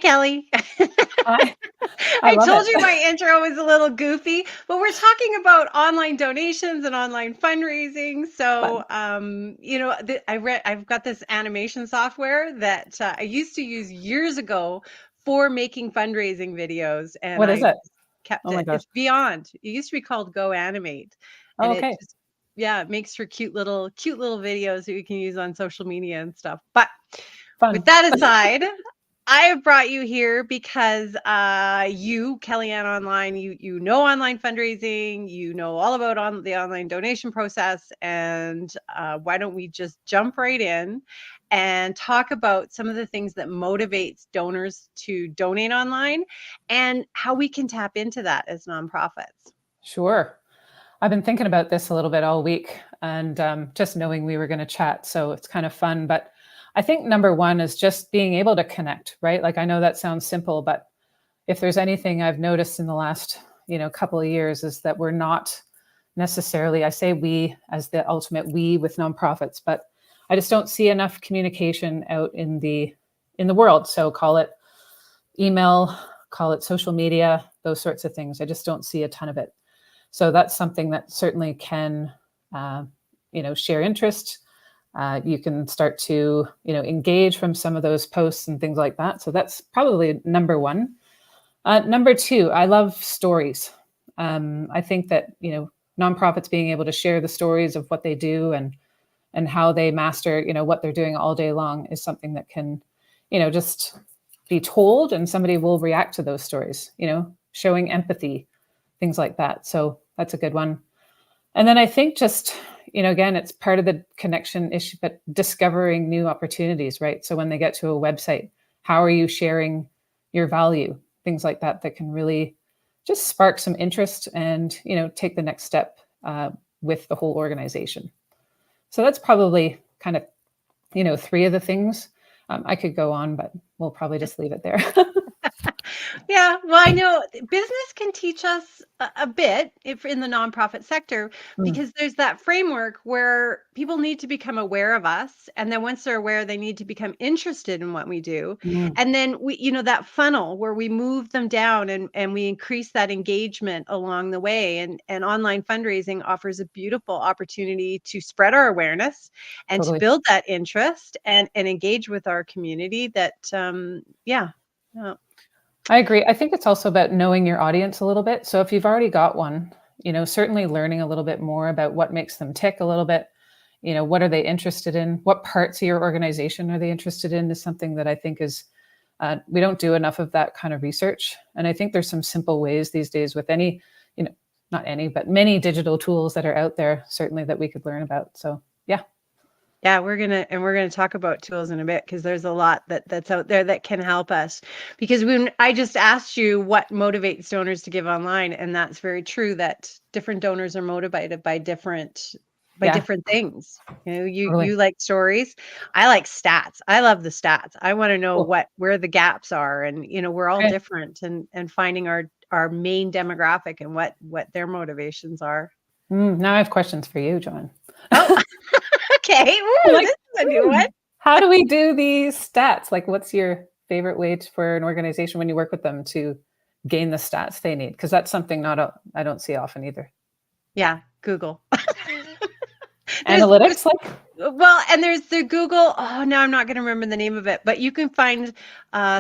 Kelly. I I I love told it. you my intro was a little goofy, but we're talking about online donations and online fundraising. So, Fun. I've got this animation software that I used to use years ago for making fundraising videos, and What is I it? kept Oh my it. gosh. It's Beyond. It used to be called Go Animate, Oh, and it okay. just yeah, it makes for cute little videos that you can use on social media and stuff. But with Fun. that aside, I have brought you here because you, Kellyanne Online, you know online fundraising, you know all about the online donation process, and why don't we just jump right in and talk about some of the things that motivates donors to donate online and how we can tap into that as nonprofits. Sure. I've been thinking about this a little bit all week and just knowing we were going to chat. So it's kind of fun. But I think number one is just being able to connect, right? Like I know that sounds simple, but if there's anything I've noticed in the last, couple of years is that we're not necessarily, I say we as the ultimate we with nonprofits, but I just don't see enough communication out in the world. So call it email, call it social media, those sorts of things. I just don't see a ton of it. So that's something that certainly can, share interest. You can start to, engage from some of those posts and things like that. So that's probably number one. Number two, I love stories. I think that, nonprofits being able to share the stories of what they do and how they master, what they're doing all day long is something that can, just be told and somebody will react to those stories, showing empathy, things like that. So that's a good one. And then I think just, again, it's part of the connection issue, but discovering new opportunities, right? So when they get to a website, how are you sharing your value? Things like that that can really just spark some interest and, take the next step with the whole organization. So that's probably kind of, three of the things. I could go on, but we'll probably just leave it there. Yeah, well, I know business can teach us a bit if in the nonprofit sector, Mm, because there's that framework where people need to become aware of us. And then once they're aware, they need to become interested in what we do. mm, And then that funnel where we move them down and we increase that engagement along the way. And online fundraising offers a beautiful opportunity to spread our awareness and to totally. build that interest and engage with our community that, yeah. I agree. I think it's also about knowing your audience a little bit. So if you've already got one, certainly learning a little bit more about what makes them tick a little bit, what are they interested in? What parts of your organization are they interested in is something that I think is, we don't do enough of that kind of research. And I think there's some simple ways these days with any, not any, but many digital tools that are out there, certainly that we could learn about. So yeah. Yeah, we're gonna talk about tools in a bit because there's a lot that's out there that can help us. Because when I just asked you what motivates donors to give online, and that's very true that different donors are motivated by Yeah, different things. totally. You like stories. I like stats. I love the stats. I want to know Cool. where the gaps are, and we're all Okay. different, and finding our main demographic and what their motivations are. Now I have questions for you, John. Oh, okay. Ooh, Like, this is a new one. how do we do these stats? Like, what's your favorite way for an organization when you work with them to gain the stats they need? Because that's something I don't see often either. Yeah, Google. There's Analytics, like, well, and there's the Google. Oh, now I'm not going to remember the name of it, but you can find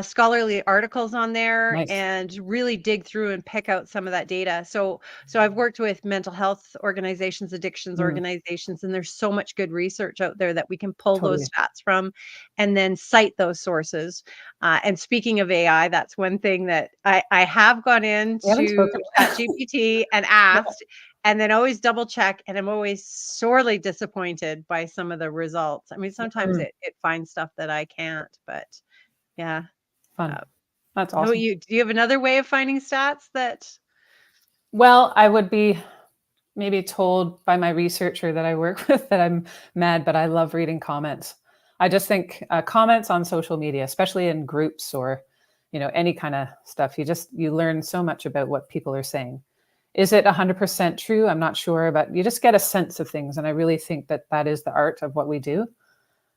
scholarly articles on there nice. and really dig through and pick out some of that data. So I've worked with mental health organizations, addictions Mm, organizations, and there's so much good research out there that we can pull those totally. stats from, and then cite those sources. And speaking of AI, that's one thing that I have gone We haven't into spoken. ChatGPT and Yeah. asked, and then always double check, and I'm always sorely disappointed by some of the results. I mean, sometimes Mm, it finds stuff that I can't, but yeah. fun. Uh, That's how about awesome. you? Do you have another way of finding stats that Well, I would be maybe told by my researcher that I work with that I'm mad, but I love reading comments. I just think comments on social media, especially in groups or, any kind of stuff, you learn so much about what people are saying. Is it 100% true? I'm not sure, but you just get a sense of things. And I really think that is the art of what we do.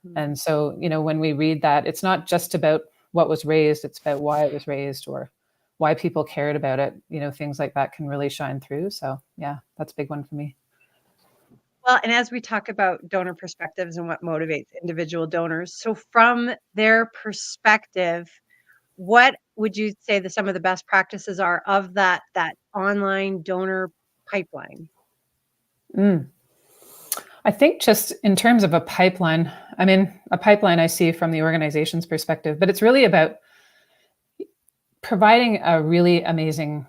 mm, And so, when we read that, it's not just about what was raised. It's about why it was raised or why people cared about it. Things like that can really shine through. So yeah, that's a big one for me. Well, and as we talk about donor perspectives and what motivates individual donors, so from their perspective, what would you say some of the best practices are of that online donor pipeline? Mm. I think just in terms of a pipeline, a pipeline I see from the organization's perspective, but it's really about providing a really amazing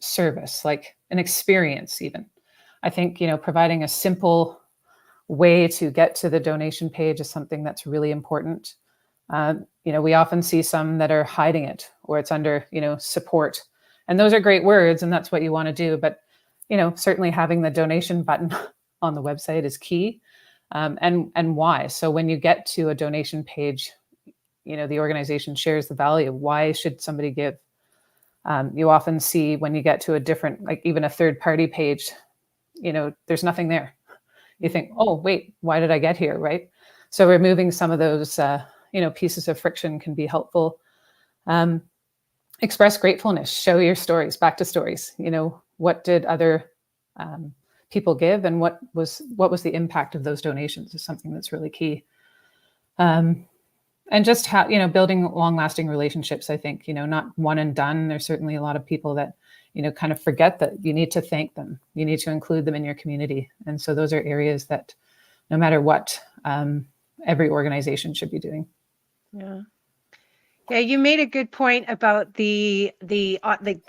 service, like an experience even. I think, providing a simple way to get to the donation page is something that's really important. We often see some that are hiding it or it's under, support. And those are great words and that's what you want to do. But, certainly having the donation button on the website is key. And why? So when you get to a donation page, the organization shares the value. Why should somebody give? You often see when you get to a different, like even a third party page, there's nothing there. You think, oh, wait, why did I get here? Right. So removing some of those, pieces of friction can be helpful. Express gratefulness, show your stories, back to stories. What did other people give and what was the impact of those donations is something that's really key. And just how, building long lasting relationships, I think, not one and done. There's certainly a lot of people that, kind of forget that you need to thank them. You need to include them in your community. And so those are areas that no matter what, every organization should be doing. Yeah. Yeah, you made a good point about the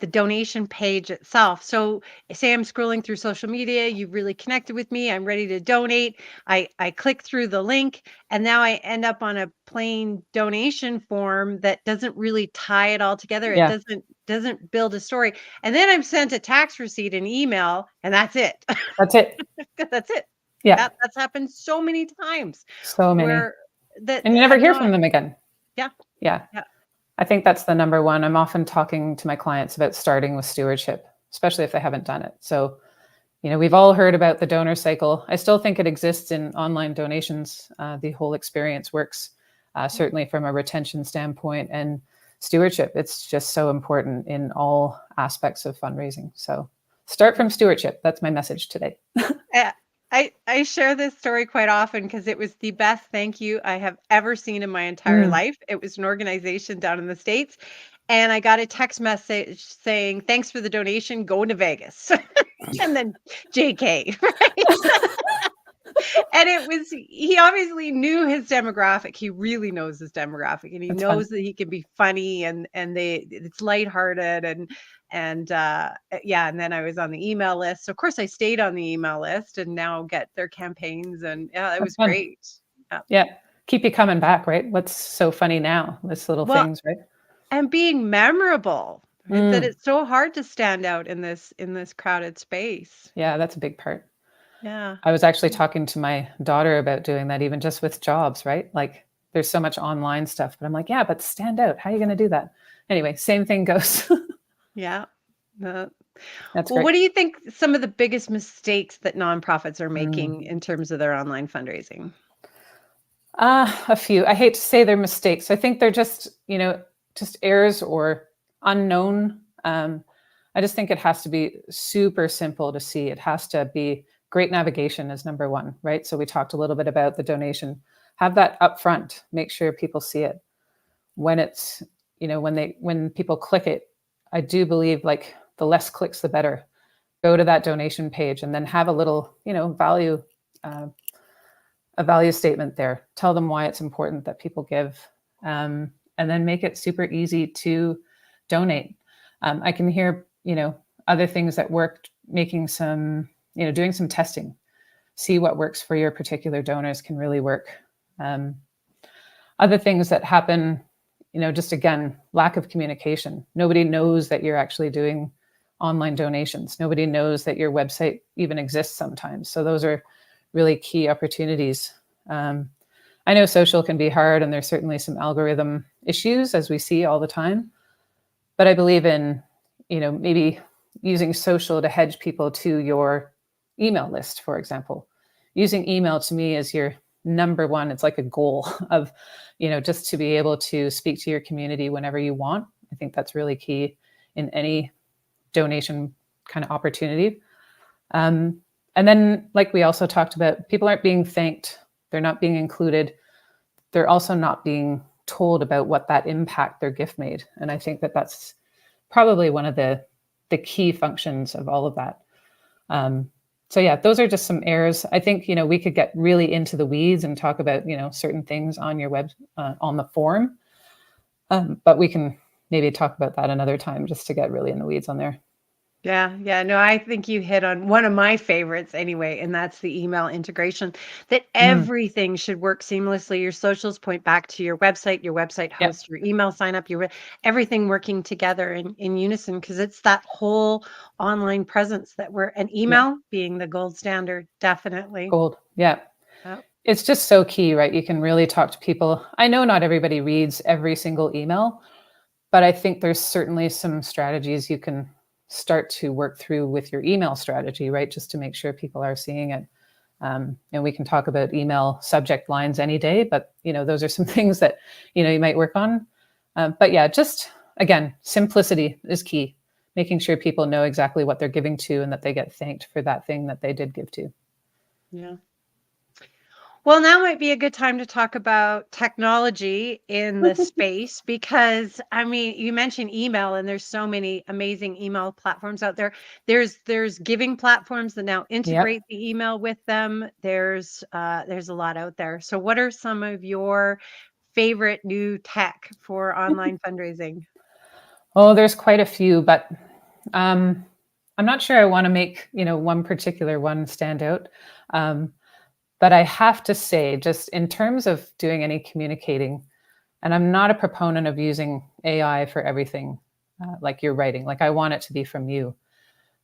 donation page itself. So say I'm scrolling through social media, you've really connected with me, I'm ready to donate. I click through the link and now I end up on a plain donation form that doesn't really tie it all together. It Yeah, doesn't build a story. And then I'm sent a tax receipt and email and that's it. that's it. That's it. Yeah, That's happened so many times so many. where that And you never have hear not. from them again. Yeah. Yeah. Yeah. I think that's the number one. I'm often talking to my clients about starting with stewardship, especially if they haven't done it. So, we've all heard about the donor cycle. I still think it exists in online donations. The whole experience works, certainly from a retention standpoint and stewardship. It's just so important in all aspects of fundraising. So start from stewardship. That's my message today. Yeah, I share this story quite often because it was the best thank you I have ever seen in my entire Mm. life. It was an organization down in the States, and I got a text message saying, "Thanks for the donation, going to Vegas." And then JK, right? And it was he obviously knew his demographic. He really knows his demographic, and he That's fun. knows that he can be funny and it's lighthearted yeah, and then I was on the email list. So of course I stayed on the email list and now get their campaigns and yeah, it That's was fun. great. Yeah. Yeah. Keep you coming back, right? What's so funny now? This little Well, things, right? and being memorable, right? That Mm. it's so hard to stand out in this crowded space. Yeah, that's a big part. Yeah. I was actually talking to my daughter about doing that, even just with jobs, right? Like there's so much online stuff, but I'm like, yeah, but stand out. How are you going to do that? Anyway, same thing goes. Yeah. Uh, That's well, great. what do you think some of the biggest mistakes that nonprofits are Mm. making in terms of their online fundraising? A few. I hate to say they're mistakes. I think they're just, just errors or unknown. I just think it has to be super simple to see. It has to be great navigation is number one, right? So we talked a little bit about the donation. Have that up front. Make sure people see it. When it's, when people click it, I do believe like the less clicks, the better. Go to that donation page and then have a little, value uh, a value statement there. Tell them why it's important that people give, and then make it super easy to donate. I can hear, other things that work, making some, doing some testing, see what works for your particular donors can really work. Other things that happen, just again, lack of communication. Nobody knows that you're actually doing online donations. Nobody knows that your website even exists sometimes. So those are really key opportunities. I know social can be hard and there's certainly some algorithm issues as we see all the time, but I believe in, maybe using social to hedge people to your email list, for example. Using email to me as your number one. It's like a goal of, just to be able to speak to your community whenever you want. I think that's really key in any donation kind of opportunity. And then, like we also talked about, people aren't being thanked. They're not being included. They're also not being told about what that impact their gift made. And I think that that's probably one of the key functions of all of that. So yeah, those are just some errors. I think, we could get really into the weeds and talk about, certain things on your web, on the form. But we can maybe talk about that another time, just to get really in the weeds on there. Yeah. No, I think you hit on one of my favorites anyway, and that's the email integration, that Mm, everything should work seamlessly. Your socials point back to your website yeah, hosts your email sign up, everything working together in unison, because it's that whole online presence that and yeah, email being the gold standard, definitely. gold. Yeah. Yep. It's just so key, right? You can really talk to people. I know not everybody reads every single email, but I think there's certainly some strategies you can start to work through with your email strategy, right? Just to make sure people are seeing it. And we can talk about email subject lines any day, but those are some things that you might work on. But yeah, just again, simplicity is key. Making sure people know exactly what they're giving to and that they get thanked for that thing that they did give to. Yeah. Well, now might be a good time to talk about technology in the space because I mean, you mentioned email and there's so many amazing email platforms out there. There's giving platforms that now Yep. integrate the email with them. There's a lot out there. So what are some of your favorite new tech for online fundraising? Oh, there's quite a few, but um, I'm not sure I want to make one particular one stand out. Um, but I have to say, just in terms of doing any communicating, and I'm not a proponent of using AI for everything, like you're writing. Like I want it to be from you,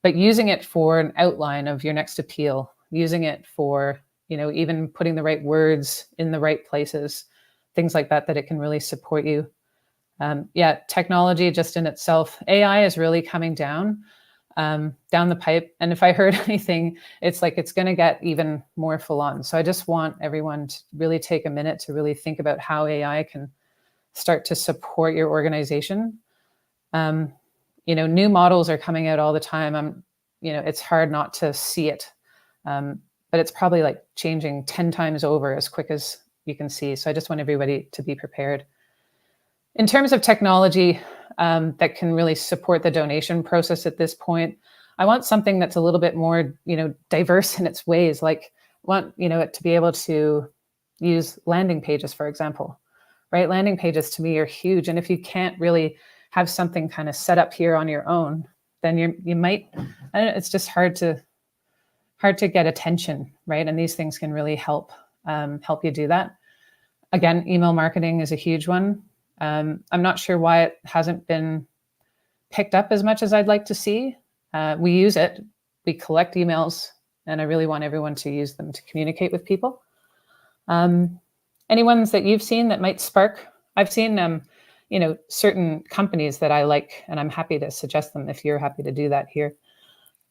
but using it for an outline of your next appeal, using it for even putting the right words in the right places, things like that, that it can really support you. Yeah, technology just in itself, AI is really coming down the pipe. And if I heard anything, it's like it's going to get even more full on. So I just want everyone to really take a minute to really think about how AI can start to support your organization. Um, new models are coming out all the time. It's hard not to see it, but it's probably like changing 10 times over as quick as you can see. So I just want everybody to be prepared. In terms of technology that can really support the donation process at this point, I want something that's a little bit more, diverse in its ways. Like, I want it to be able to use landing pages, for example, right? Landing pages to me are huge, and if you can't really have something kind of set up here on your own, then you might. I don't know, it's just hard to get attention, right? And these things can really help you do that. Again, email marketing is a huge one. I'm not sure why it hasn't been picked up as much as I'd like to see. We use it, we collect emails, and I really want everyone to use them to communicate with people. Any ones that you've seen that might spark? I've seen, certain companies that I like, and I'm happy to suggest them if you're happy to do that here.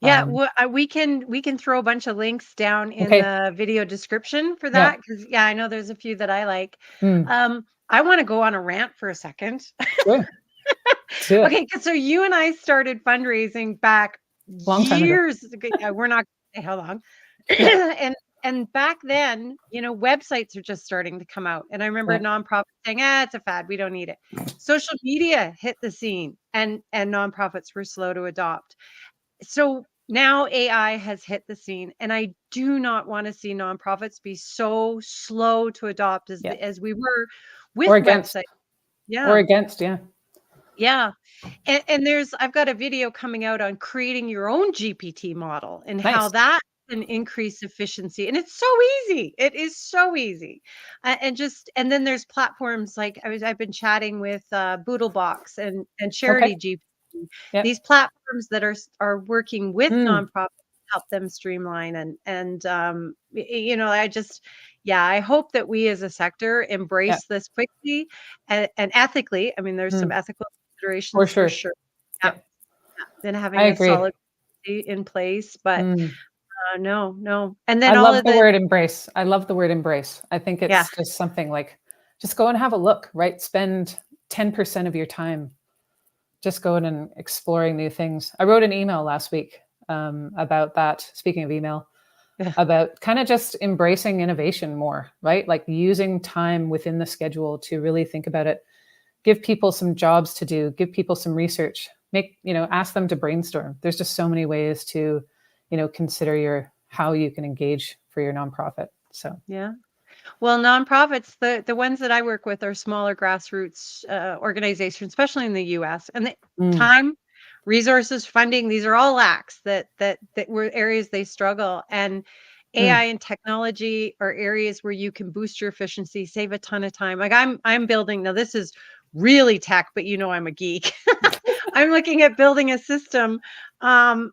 Yeah, Um, we can throw a bunch of links down in okay, the video description for yeah, that because yeah, I know there's a few that I like. mm, I want to go on a rant for a second. sure, let's do it. Okay, 'cause so you and I started fundraising back Long time ago. years ago. Yeah, we're not gonna say how long. Yeah, And back then, websites are just starting to come out. And I remember yeah, nonprofits saying, it's a fad, we don't need it. Social media hit the scene and nonprofits were slow to adopt. So now AI has hit the scene, and I do not want to see nonprofits be so slow to adopt as yeah. as we were Or with against, websites. or Yeah. against, yeah. Yeah. And I've got a video coming out on creating your own GPT model and how Nice. that can increase efficiency. And it's so easy. It is so easy. And then there's platforms like I've been chatting with Boodlebox and Okay. Charity GPT. Yeah. These platforms that are working with Mm, nonprofits to help them streamline I just yeah, I hope that we as a sector yeah. embrace this quickly and ethically. I mean, there's some Mm, ethical for considerations for sure. sure. Yeah, Yeah. then I having a agree. solid policy in place, but, Mm. No. And then I all love of the the word embrace. I love the word embrace. I think yeah. it's just something like, just go and have a look, right? Spend 10% of your time just going and exploring new things. I wrote an email last week about that. Speaking of email, about kind of just embracing innovation more, right? Like using time within the schedule to really think about it. Give people some jobs to do, give people some research, ask them to brainstorm. There's just so many ways to, consider how you can engage for your nonprofit. So, Yeah. Well, nonprofits, the ones that I work with are smaller grassroots organizations, especially in the U.S. And the mm, time, resources, funding, these are all lacks that were areas they struggle. And AI mm, and technology are areas where you can boost your efficiency, save a ton of time. Like I'm building now. This is really tech, but I'm a geek. I'm looking at building a system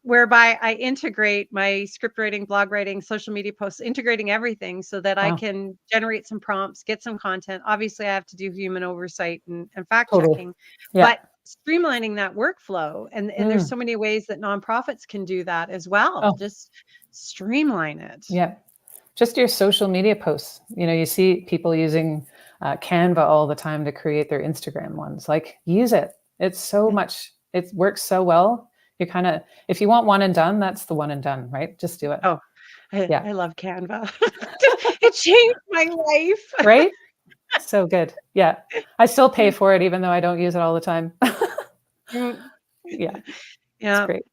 whereby I integrate my script writing, blog writing, social media posts, integrating everything so that I wow, can generate some prompts, get some content. Obviously, I have to do human oversight and fact totally. checking, Yeah. but streamlining that workflow. And there's Mm. so many ways that nonprofits can do that as well. Oh, Just streamline it. yeah. Just your social media posts. You see people using Canva all the time to create their Instagram ones. Like, use it. It's so Yeah. much, it works so well. If you want one and done, that's the one and done, right? Just do it. Oh, I, Yeah. I love Canva. It changed my life. Right? So good. Yeah. I still pay for it, even though I don't use it all the time. Mm. Yeah. It's Yeah. great.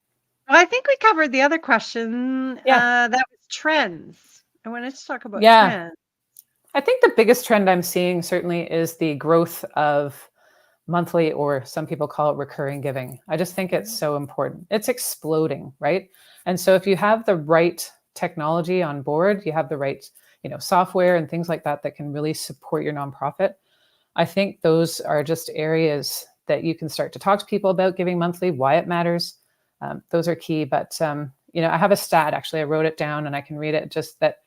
Well, I think we covered the other question. Yeah. That was trends. I wanted to talk about Yeah. trends. I think the biggest trend I'm seeing certainly is the growth of monthly, or some people call it recurring giving. I just think it's so important. It's exploding, right? And so if you have the right technology on board, you have the right, software and things like that that can really support your nonprofit. I think those are just areas that you can start to talk to people about giving monthly, why it matters. Those are key. But I have a stat, actually. I wrote it down and I can read it. Just that,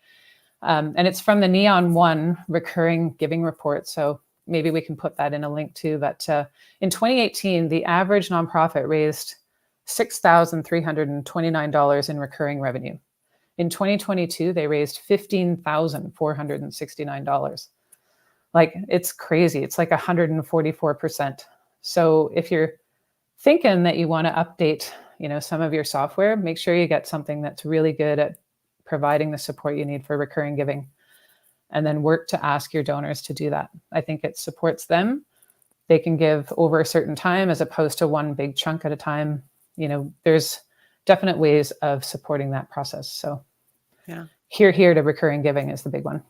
and it's from the Neon One recurring giving report. So maybe we can put that in a link too. But in 2018, the average nonprofit raised $6,329 in recurring revenue. In 2022, they raised $15,469. Like, it's crazy. It's like 144%. So if you're thinking that you want to update, some of your software, make sure you get something that's really good at providing the support you need for recurring giving, and then work to ask your donors to do that. I think it supports them. They can give over a certain time as opposed to one big chunk at a time. There's definite ways of supporting that process. So Yeah. here to recurring giving is the big one.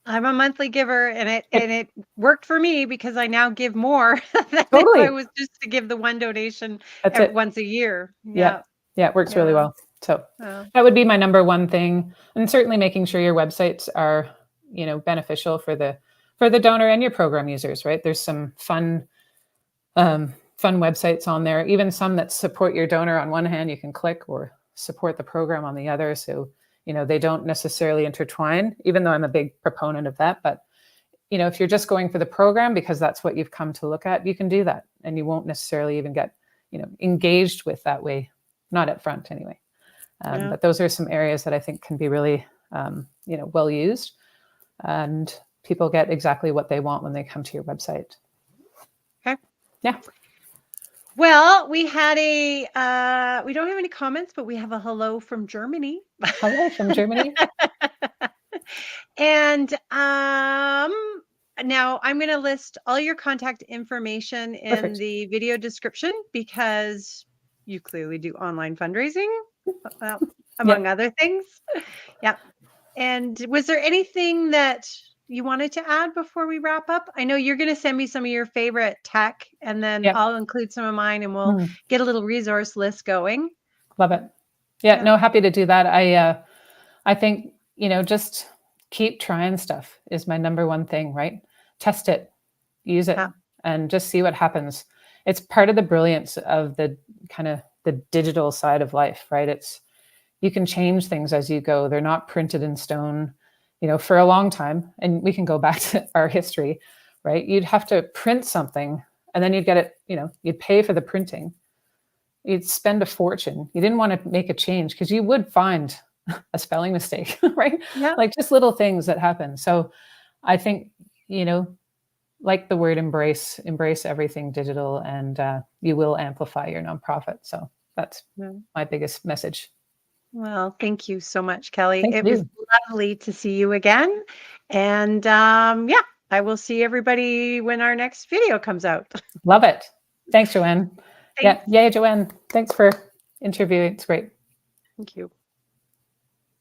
I'm a monthly giver and it Yep, and it worked for me because I now give more than if I totally. was just to give the one donation That's it. once a year. Yeah. Yeah. Yeah, it works really Yeah. well. So Yeah. that would be my number one thing. And certainly making sure your websites are, beneficial for the donor and your program users, right? There's some fun websites on there, even some that support your donor on one hand, you can click, or support the program on the other. So, they don't necessarily intertwine, even though I'm a big proponent of that. But, if you're just going for the program because that's what you've come to look at, you can do that. And you won't necessarily even get, engaged with that way, not up front anyway. Yeah. But those are some areas that I think can be really, well used, and people get exactly what they want when they come to your website. Okay. Yeah. Well, we don't have any comments, but we have a hello from Germany. Hello from Germany. And now I'm going to list all your contact information in Perfect. the video description because you clearly do online fundraising, well, among Yep. other things. Yeah. And was there anything that you wanted to add before we wrap up? I know you're going to send me some of your favorite tech, and then Yep. I'll include some of mine, and we'll Mm, get a little resource list going. love it. Yeah. Yeah. No, happy to do that. I think, just keep trying stuff is my number one thing, right? Test it, use it, Yeah. and just see what happens. It's part of the brilliance of the kind of the digital side of life, right? You can change things as you go. They're not printed in stone, for a long time. And we can go back to our history, right? You'd have to print something and then you'd get it, you'd pay for the printing. You'd spend a fortune. You didn't want to make a change because you would find a spelling mistake, right? Yeah. Like just little things that happen. So I think, like the word embrace everything digital, and you will amplify your nonprofit. So that's Yeah. my biggest message. Well, thank you so much, Kelly. Thank It was you. lovely to see you again. And yeah, I will see everybody when our next video comes out. Love it. Thanks, Joanne. Yeah. Thanks. Yay, Joanne. Thanks for interviewing. It's great. Thank you.